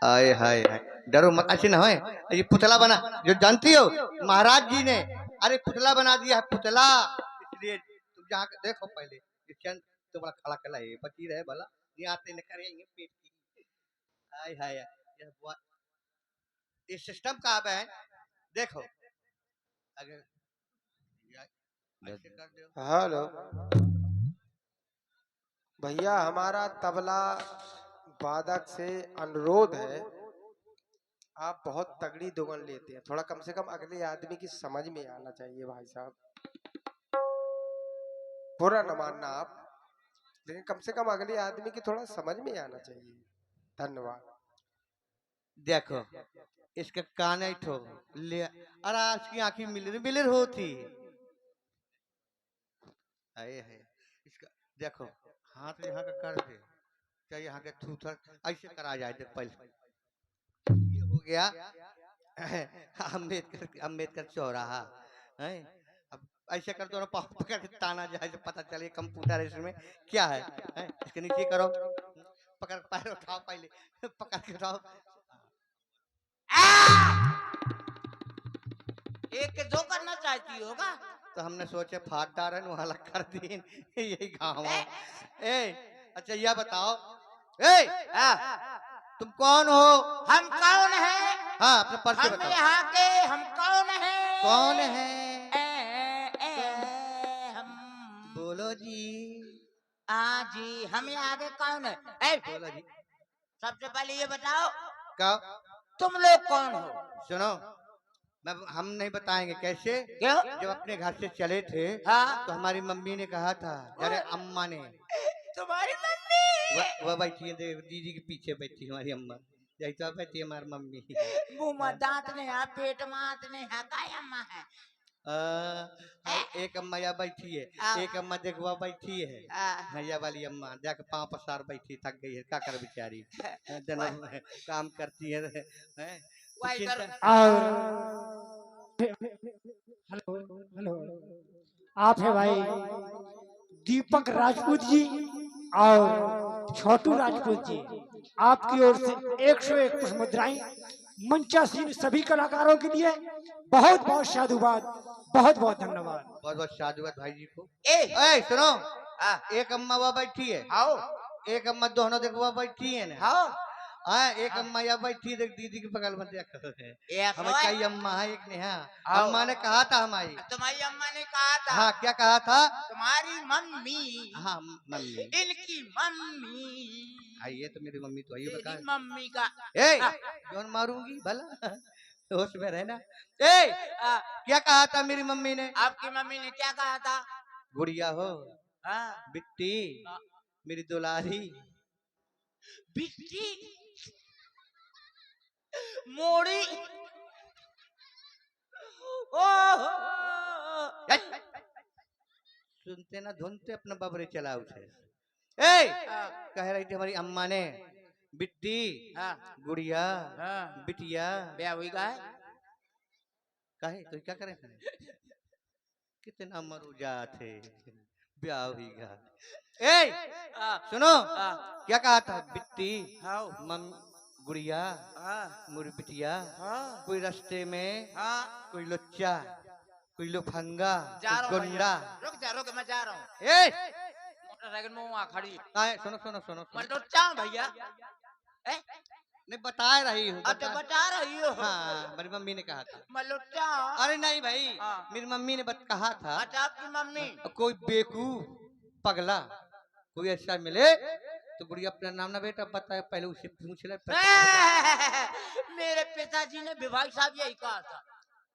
आय हाय हाय, डरो मत, ऐसे ना होए। ये पुतला बना, जो जानती हो महाराज जी ने, अरे पुतला बना दिया है, पुतला। इसलिए तुम जहाँ देखो पहले ये चंद तो बड़ा खड़ा कला है, बची रहे भला, ये आते न करेंगे पेट की। आय हाय हाय, ये सिस्टम कहाँ पे है, देखो अगर ऐसे कर दो। हेलो भैया, हमारा तबला वादक से अनुरोध है, आप बहुत तगड़ी दुगन लेते हैं, थोड़ा कम से कम अगले आदमी की समझ में आना चाहिए भाई साहब। बुरा न मानना आप, लेकिन कम से कम अगले आदमी की थोड़ा समझ में आना चाहिए। धन्यवाद। देखो इसका कान ही ठो ले, अरे इसकी आंखें मिलिर मिलिर होती। आए है इसका, देखो हाथ यहाँ का कर दे, चाहे यहाँ के थूथर ऐसे करा जाए, देख पहले ये हो गया अम्बेडकर अम्बेडकर चौराहा है। अब ऐसे कर दो ना, पाँव पकड़ के ताना जाए तो पता चले कंप्यूटर इसमें क्या है? इसके नीचे करो, पकड़ पैर उठाओ पहले पकड़ के उठाओ। एक दो करना चाहती होगा तो हमने सोचे फाट डारन वाला कर दी यही गाँव है। ए अच्छा यह बताओ, ए तुम कौन हो? हम कौन है? हाँ अपने परिचय हम बताओ। यहाँ के हम कौन है? कौन है? हम बोलो जी। जी हम यहाँ के कौन है? बोलो जी। सबसे पहले ये बताओ क्या? तुम लोग कौन हो? सुनो, हम नहीं बताएंगे कैसे। क्यों? जब अपने घर से चले थे हाँ? तो हमारी मम्मी ने कहा था, अरे अम्मा ने, तुम्हारी मम्मी वह बैठी है दीदी के पीछे बैठी हमारी अम्मा, यही तो बैठी है हमारी मम्मी। मुंह में दांत नहीं है, पेट में हाथ नहीं है, काय अम्मा है? एक अम्मा यहाँ बैठी है, एक अम्मा देखवा बैठी है, भैया वाली अम्मा जाके पाँव पसार बैठी, थक गई है, क्या कर बेचारी, जन्म काम करती है, हेलो हेलो, आप है भाई दीपक राजपूत जी और छोटू राजपूत जी, आपकी ओर से 101 पुष्प मुद्राएं मंचासीन सभी कलाकारों के लिए बहुत बहुत साधुवाद, बहुत बहुत धन्यवाद। बहुत बहुत साधुवाद भाई जी को। ए सुनो, एक अम्मा वहाँ बैठी है, आओ एक अम्मा दोनों देखवा बैठी है ना, आओ हाँ एक अम्मा यहाँ बैठी है, देख दीदी के बगल में देख, हमें कई अम्मा है, एक ने हाँ अम्मा ने कहा था हमारी, तुम्हारी अम्मा ने कहा था। हाँ क्या कहा था? तुम्हारी मम्मी, हाँ मम्मी, इनकी मम्मी, आइए तो मेरी मम्मी तो आइए बता, मम्मी का ए जोन मारूंगी भला होश में रहना। ए क्या कहा था मेरी मम्मी ने? आपकी मम्मी ने क्या कहा था? गुड़िया हो, हाँ? बिट्टी मेरी दुलारी, बिट्टी मोड़ी, सुनते ना धुनते अपना बबरे चलाओ थे। ए कह रही थी हमारी अम्मा ने, बिट्टी गुड़िया बिटिया ब्याह हुई का है? कहे तो क्या करें, कितना मरुजा थे, ब्याह हुई गा। ए सुनो, क्या कहा था? बिट्टी मम गुड़िया मुरी बिटिया, कोई रास्ते में कोई लुच्चा, कोई लुफंगा, कोई गुंडा, रुक मैं जा रहा हूँ। मोटरसाइकिल में वहाँ खड़ी। सुनो सुनो सुनो, मैं लुच्चा हूँ भैया? नहीं बता रही हूँ, बता रही हो? हाँ मेरी मम्मी ने कहा था। मैं लुच्चा हूँ? अरे नहीं भाई, मेरी मम्मी ने कहा था। अच्छा आपकी मम्मी? कोई बेकूफ पगला कोई ऐसा मिले तो गुड़िया अपना नाम ना बेटा बताए, पहले उसे पूछ ले। मेरे पिताजी ने भी भाई साहब यही कहा था।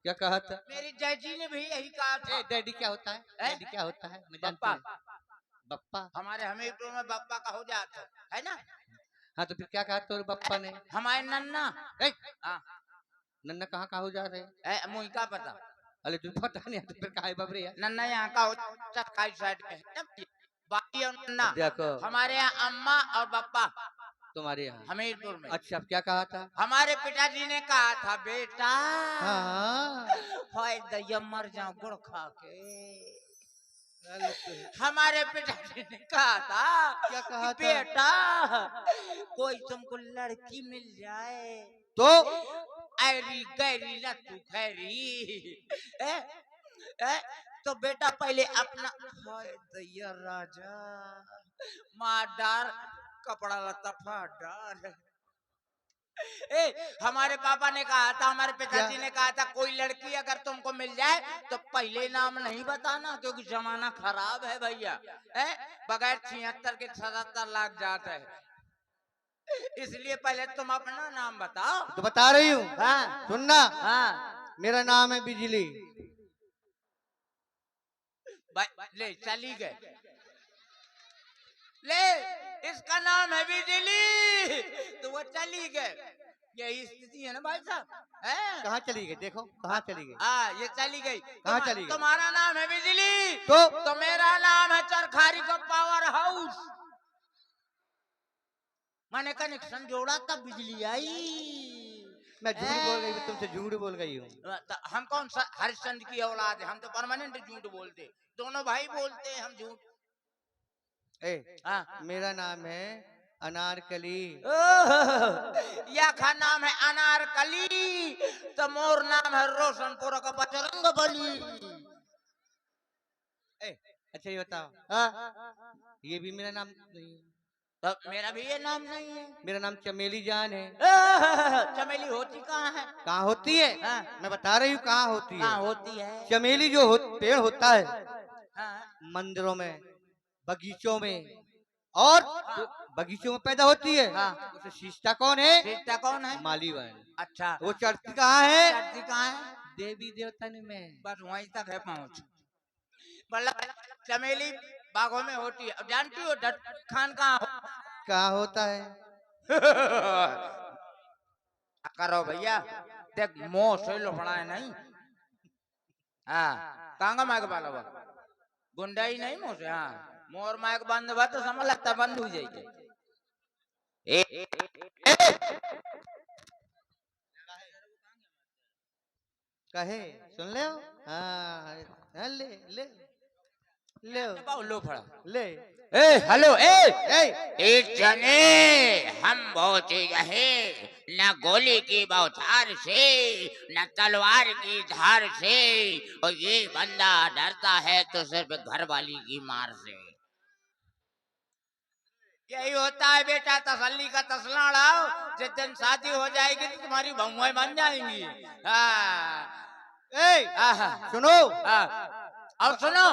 क्या कहा था? मेरी डैडी ने भी यही कहा था। डैडी क्या होता है? डैडी क्या होता है? मैं जानता हूँ। बप्पा हमारे हमीरपुर में बप्पा का हो जाता है ना। हाँ तो फिर क्या कहा तो बप्पा ने? हमारे नन्ना। नन्ना कहाँ का हो जा रहे? मुझे क्या पता। अरे तुम पता नहीं तो फिर काहे बबरे यार? नन्ना यहाँ का हो साइड में बाकी और नन्ना देखो हमारे यहाँ अम्मा और बप्पा तुम्हारे यहाँ हमीरपुर में। अच्छा अब क्या कहा था? हमारे पिताजी ने कहा था बेटा हाँ हाय दया मर जाऊं गुड़ खा के। हमारे पिताजी ने कहा था क्या कहा कि था? बेटा कोई तुमको लड़की मिल जाए तो ऐरी गैरी लट्टू खैरी ए, ए, तो बेटा पहले अपना हाय दैया राजा मार डार कपड़ा लत्ता फाड़ डार। हमारे पापा ने कहा था, हमारे पिताजी ने कहा था कोई लड़की अगर तुमको मिल जाए तो पहले नाम नहीं बताना क्योंकि जमाना खराब है भैया। बगैर 76 के 77 लाख जाते है, इसलिए पहले तुम अपना नाम बताओ। तो बता रही हूँ, हाँ सुनना। हाँ मेरा नाम है बिजली। ले चली गए, ले इसका नाम है बिजली, तो वो चली गए। यही स्थिति है ना भाई साहब। कहाँ चली गई? देखो कहाँ चली गई। हाँ ये चली गई। कहाँ चली गई? तुम्हारा नाम है बिजली तो मेरा नाम है चरखारी का पावर हाउस। मैंने कनेक्शन जोड़ा तब बिजली आई। मैं झूठ बोल गई, तुमसे झूठ बोल गई हूँ। हम कौन सा हरिश्चंद्र की औलाद है, हम तो परमानेंट झूठ बोलते, दोनों भाई बोलते हैं हम झूठ। मेरा नाम है अनारकली। या का नाम है अनारकली, तो मोर नाम है रोशनपुर का बजरंग बली। अच्छा ये बताओ, ये भी मेरा नाम नहीं है? तो मेरा भी ये नाम नहीं है। मेरा नाम चमेली जान है। चमेली होती कहाँ है? कहाँ होती है? मैं बता रही हूँ कहाँ होती है। कहाँ होती है? चमेली जो पेड़ होता है हाँ। मंदिरों में, बगीचों में, और बगीचों में पैदा होती है। उसे सींचता कौन है? सींचता कौन है? मालीवन। अच्छा वो चढ़ती कहाँ है? चढ़ती कहाँ है? देवी देवतन में। बस वहीं तक है पहुँच। मतलब चमेली बागों में होती है। जानती हो डट खान कहाँ होता है? करो भैया, देख मोह से लफड़ा है नहीं। हाँ कांगा माइक वाला बा गुंडा ही नहीं मोह से। हाँ मोर माइक बंद बा तो समझ लगता बंद हो जाएगी। कहे सुन ले। हाँ ले ले ले लो फड़ा ले। हेलो ए जने हम बहुत रहे न गोली की बौछार से न तलवार की धार से, और ये बंदा डरता है तो सिर्फ घर वाली की मार से। यही होता है बेटा, तसल्ली का तसला उड़ाओ, जिस दिन शादी हो जाएगी तो तुम्हारी बहुएं बन जाएंगी। सुनो और सुनो,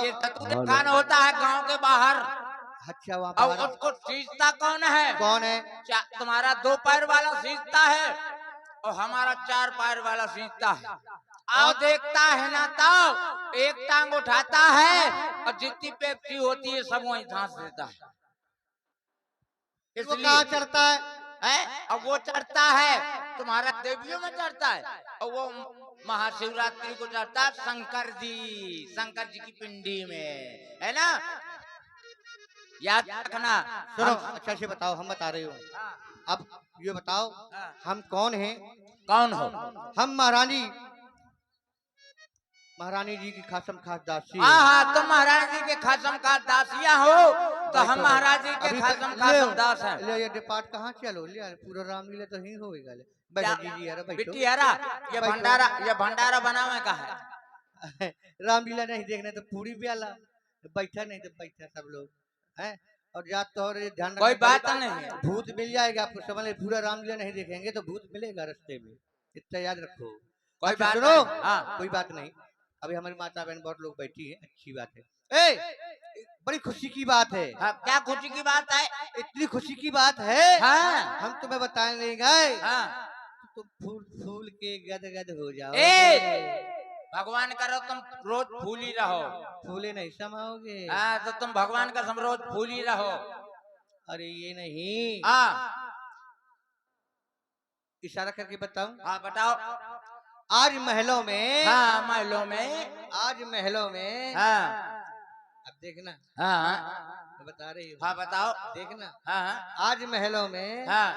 ये खान होता है गांव के बाहर। अच्छा और उसको सींचता कौन है? कौन है? तुम्हारा 2 पैर वाला सींचता है और हमारा 4 पैर वाला सींचता है। आओ देखता है ना, तो एक टांग उठाता है और जितनी पेप्सी होती है सब वहीं धांस देता है। वो कहाँ चढ़ता है? और वो चढ़ता है तुम्हारा देवियों में चढ़ता है, और वो महाशिवरात्रि को चढ़ता है शंकर जी की पिंडी में, है ना? याद रखना। सुनो अच्छा से बताओ, हम बता रहे हो। अब ये बताओ हम कौन हैं? कौन हो? हम महारानी जी की खासम खास दासी। हाँ तुम महाराज जी के खासम खास दासिया हो, तो हम महाराज जी के खासम खास दास हैं। ले ये डिपार्ट कहाँ चलो ले पूरा रामलीला तो ही होएगा। ले बैठो जी यार बैठो। बिट्टी यारा ये भंडारा बनावे का है। रामलीला नहीं देखने तो पूरी प्याला बैठा, नहीं तो बैठा सब लोग हैं। और या तो और ध्यान कोई बात नहीं है, भूत मिल जाएगा आपको। समझ ले पूरा रामलीला नहीं देखेंगे तो भूत मिलेगा रास्ते में, इतना याद रखो। कोई बात सुनो नहीं। हाँ कोई बात नहीं। अभी हमारी माता बहन बहुत लोग बैठी है, अच्छी बात है। बड़ी खुशी की बात है। हाँ, क्या खुशी की बात है? इतनी खुशी की बात है। हाँ हम तुम्हें बताने नहीं गए। हाँ तुम फूल फूल के गदगद हो जाओ। भगवान करो तुम रोज फूल ही रहो। फूले नहीं समाओगे। हाँ तो तुम भगवान का सम रोज फूल ही रहो। अरे ये नहीं। हाँ इशारा करके बताऊं? हाँ बताओ। आज महलों में। हाँ महलों में। आज महलों में। हाँ अब देखना। हाँ बता रही हूँ। हाँ बताओ। देखना। हाँ आज महलों में। हाँ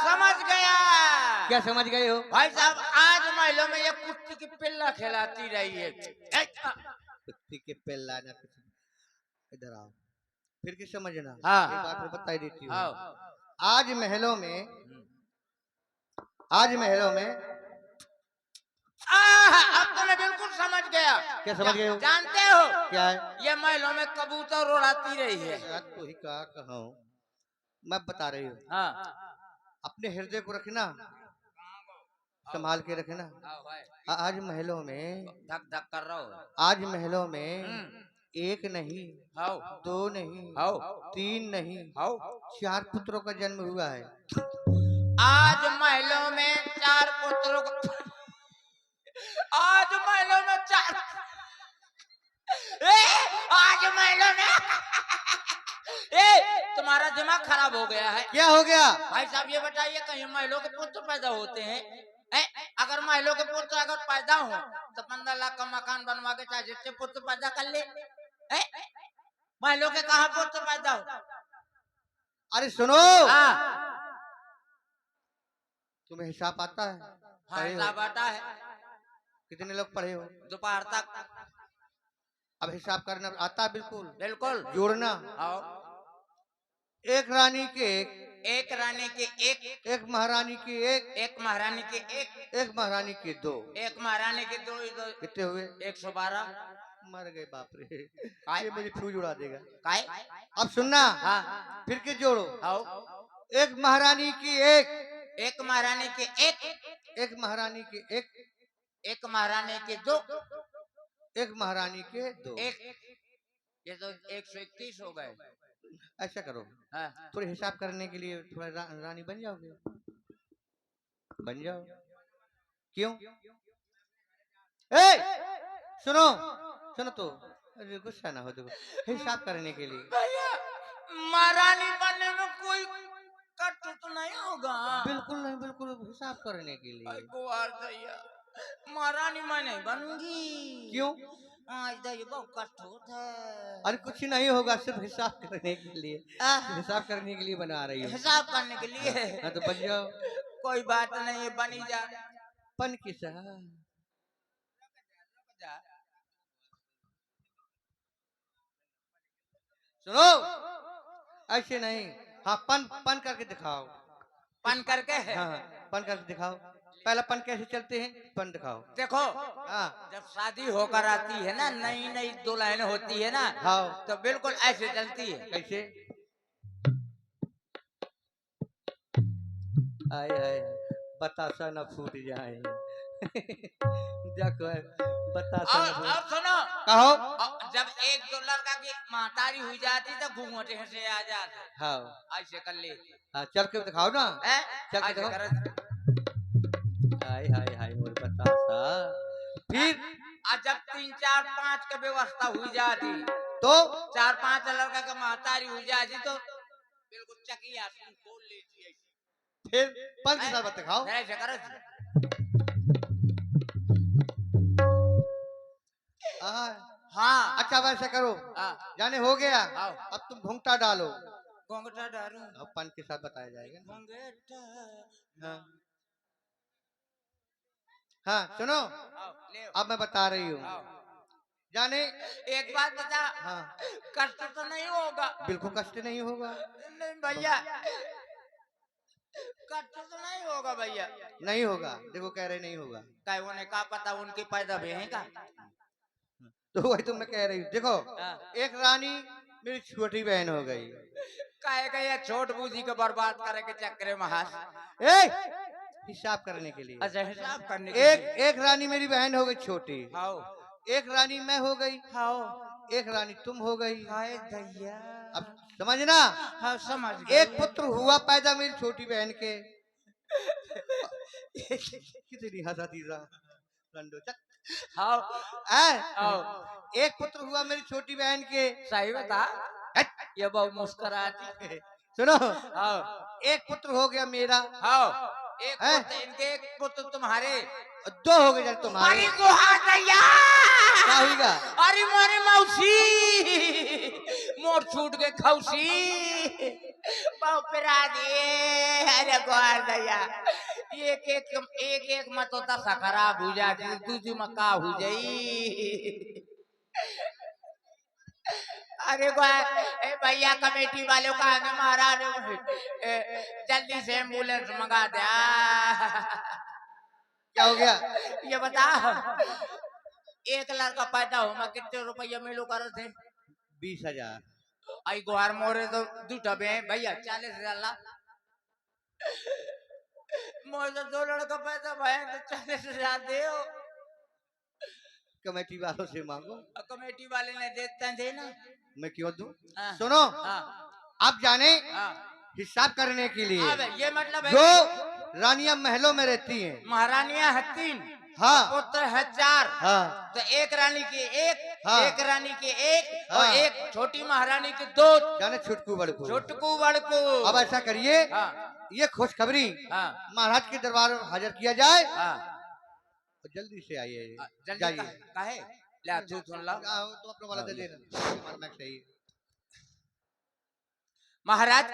समझ गया। क्या समझ गए हो? भाई साहब आज महलों में ये कुत्ती की पिल्ला खिलाती रही है। कुत्ती के पेल्ला ना कुछ। इधर आओ, फिर की समझना। हाँ। एक बात और बता देती हूँ। आओ। आज महलों में, आज महलों में अब तो मैं बिल्कुल समझ गया। क्या समझ गए हो? जानते हो क्या है? ये महलों में कबूतर उड़ाती रही है। यार तो ही कहा कहूँ, मैं बता रही हूँ। हाँ। अपने हृदय को रखना, संभाल के रखना। आओ भाई, आज महलों में, धक धक कर रहा हो। आज महलों में एक नहीं, आओ। दो नहीं, आओ। तीन नहीं, आओ। 4 पुत्रों का जन्म हुआ है। आज महलों में 4 पुत्रों को, आज महलों में 4, आज महलों में तुम्हारा दिमाग खराब हो गया है। क्या हो गया? भाई साहब ये बताइए, कहीं महलों के पुत्र पैदा होते हैं? अगर महलों के पुत्र अगर पैदा हो तो 15 लाख का मकान बनवा के चाहे जितने पुत्र पैदा कर ले। महलों के कहाँ पुत्र पैदा हो? अरे सुनो, हाँ। तुम्हें हिसाब आता है? हाँ, पढ़े हो? हिसाब आता है। कितने लोग पढ़े हो? दोपहर तक। अब हिसाब करना आता है? बिल्कुल बिल्कुल। जोड़ना। आओ। एक रानी के एक रानी के एक महारानी के एक महारानी के एक महारानी के 2, एक महारानी के 2, कितने हुए? 112। मर गए बाप रे, काय? ये मेरी फ्यूज उड़ा देगा। काय? अब सुनना, हाँ। फिर के जोड़ो। आओ। एक महारानी की एक महारानी के एक महारानी के एक महारानी के 2, एक महारानी के 2। ये तो 121 हो गए। ऐसा करो, हाँ। थोड़े हिसाब करने के लिए थोड़ा रानी बन जाओगे? बन जाओ। क्यों? सुनो सुनो तो, अरे गुस्सा ना हो, देखो हिसाब करने के लिए। भैया, महारानी बनने में कोई कष्ट तो नहीं होगा? बिल्कुल नहीं, बिल्कुल हिसाब करने के लिए। भैया, महारानी मैं नहीं बनूंगी। क्यों? ये बहुत कष्ट होता है। अरे कुछ नहीं होगा, सिर्फ हिसाब करने के लिए, हिसाब करने के लिए बना रही है। हिसाब करने के लिए? हाँ तो बन जाओ। कोई बात नहीं, बनी जा। पन किसा? सुनो, ऐसे नहीं। हाँ, पन करके दिखाओ। पन करके है? हाँ, पन करके दिखाओ। पहला पन कैसे चलते हैं, पन दिखाओ। देखो, हाँ, जब शादी होकर आती है ना, नई नई दुल्हन होती है ना, हाँ, तो बिल्कुल ऐसे चलती है। कैसे? आए आए, बतासा न फूट जाए। देखो बतासा न फूट। अब सुनो, कहो। जब एक दो लड़का की महतारी हुई जाती तो घूंघटे से आ जाते। हाँ, ऐसे कर ले। हाँ, चल के दिखाओ ना। चल के ऐसे दिखाओ। कर। हाय हाय हाय मोर बतासा। फिर जब 3 4 5 की व्यवस्था हुई जाती, तो 4 5 लड़का का महतारी हुई जाती तो बिल्कुल चकिया से खोल लेती है। फिर पन के साथ दिखाओ। ऐसे कर। हाँ। अच्छा वैसे करो। जाने हो गया। आओ। अब तुम घूंघटा डालो। घूंघटा डालूं? अब पन के साथ बताया जाएगा। घूंघटा। हाँ हाँ, सुनो, ले। अब मैं बता रही हूँ। जाने एक बात बता। हाँ, कष्ट तो नहीं होगा? बिल्कुल कष्ट नहीं होगा। नहीं भैया, कष्ट तो नहीं होगा भैया? नहीं होगा, देखो कह रहे नहीं होगा। काय उन्हें का पता, उनकी पैदा भी है का? तो वही तो मैं कह रही हूँ। देखो, एक रानी मेरी छोटी बहन हो गई। काहे का छोट बूझी को बर्बाद करे के चक्कर में हाथ। हिसाब करने के लिए। अच्छा, हिसाब करने के एक रानी मेरी बहन हो गई छोटी। आओ। एक रानी मैं हो गई। आओ। एक रानी तुम हो गई। हाय दैया। अब समझना। हाँ, समझ गए। एक पुत्र हुआ पैदा मेरी छोटी बहन के। कितनी हंसाती रंडो चक। आओ। आओ। एक पुत्र हुआ मेरी छोटी बहन के। सही बता। ये बहुत मुस्कुराती। सुनो, आओ। एक पुत्र हो गया मेरा। आओ। एक पुत्र इनके, एक पुत्र तुम्हारे, 2 हो गए तुम्हारे। अरे गुहा दैया। क्या होगा? अरे मोरे मौसी, मोर छूट के खौसी, पाँव पिरा दिए। अरे गुहा दैया, एक मत होता सा खराब हो जाती दूसरी मक्का हो जाई। अरे भैया कमेटी वालों का आगे महाराज जल्दी से एम्बुलेंस मंगा दे। क्या हो गया? ये बता एक लड़का पैदा हो मैं कितने रुपया मिलो कर थे? 20,000। आई गुहार मोरे तो दूटा बे भैया 40,000 ला। मोरे तो 2 लड़का पैदा भया तो 40,000 दे। कमेटी वालों से मांगो। कमेटी वाले ने देते थे ना। मैं क्यों दूं? हाँ, सुनो, हाँ, आप जाने हाँ। हिसाब करने के लिए अब ये मतलब है जो रानियां महलों में रहती हैं। महारानियां है 3 हाँ। पुत्र है 4। हाँ। तो एक रानी की एक, हाँ। एक रानी की एक और हाँ। एक छोटी महारानी की 2। जाने छुटकू बड़कू। छोटकू बड़कू। अब ऐसा करिए, हाँ, ये खुशखबरी हाँ, महाराज के दरबार में हाजिर किया जाए। हाँ। और जल्दी से आइए, जल्दी जाइए। काहे ले तू सुन लो तो अपने वाला दे देना, हमारा मैच सही है। महाराज